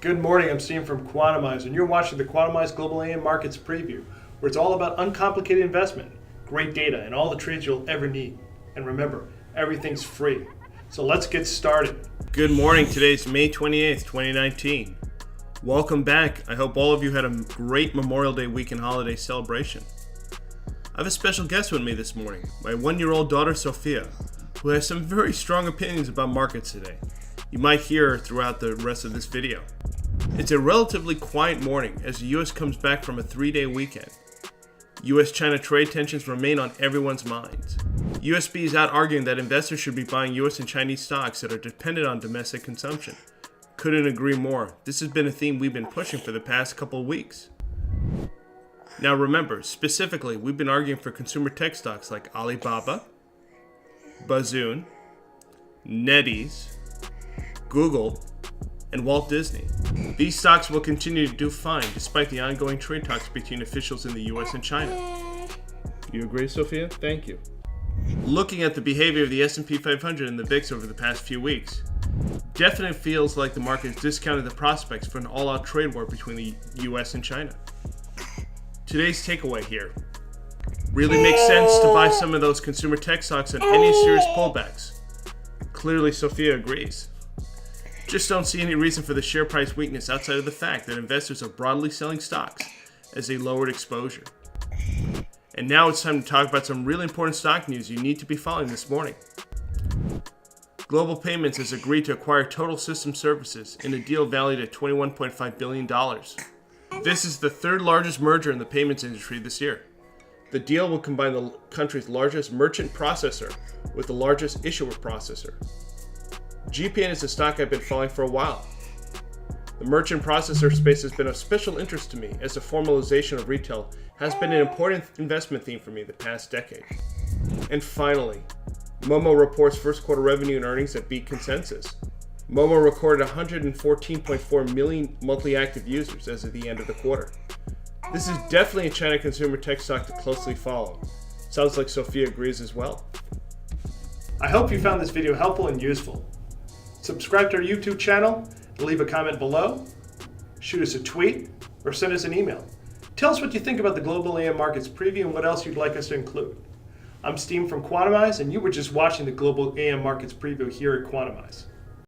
Good morning, I'm Steve from Quantamize, and you're watching the Quantamize Global AM Markets Preview, where it's all about uncomplicated investment, great data, and all the trades you'll ever need. And remember, everything's free. So let's get started. Good morning, today's May 28th, 2019. Welcome back. I hope all of you had a great Memorial Day weekend holiday celebration. I have a special guest with me this morning, my 1-year-old daughter Sophia, who has some very strong opinions about markets today. You might hear her throughout the rest of this video. It's a relatively quiet morning as the US comes back from a 3-day weekend. US-China trade tensions remain on everyone's minds. USB is out arguing that investors should be buying US and Chinese stocks that are dependent on domestic consumption. Couldn't agree more. This has been a theme we've been pushing for the past couple of weeks. Now remember, specifically, we've been arguing for consumer tech stocks like Alibaba, Bazoon, NetEase, Google, and Walt Disney. These stocks will continue to do fine despite the ongoing trade talks between officials in the US and China. You agree, Sophia? Thank you. Looking at the behavior of the S&P 500 and the VIX over the past few weeks, definitely feels like the market has discounted the prospects for an all-out trade war between the US and China. Today's takeaway here: really makes sense to buy some of those consumer tech stocks on any serious pullbacks. Clearly, Sophia agrees. Just don't see any reason for the share price weakness outside of the fact that investors are broadly selling stocks as they lowered exposure. And now it's time to talk about some really important stock news you need to be following this morning. Global Payments has agreed to acquire Total System Services in a deal valued at $21.5 billion. This is the third largest merger in the payments industry this year. The deal will combine the country's largest merchant processor with the largest issuer processor. GPN is a stock I've been following for a while. The merchant processor space has been of special interest to me as the formalization of retail has been an important investment theme for me the past decade. And finally, Momo reports first quarter revenue and earnings that beat consensus. Momo recorded 114.4 million monthly active users as of the end of the quarter. This is definitely a China consumer tech stock to closely follow. Sounds like Sophia agrees as well. I hope you found this video helpful and useful. Subscribe to our YouTube channel, leave a comment below, shoot us a tweet, or send us an email. Tell us what you think about the Global AM Markets Preview and what else you'd like us to include. I'm Steve from Quantamize, and you were just watching the Global AM Markets Preview here at Quantamize.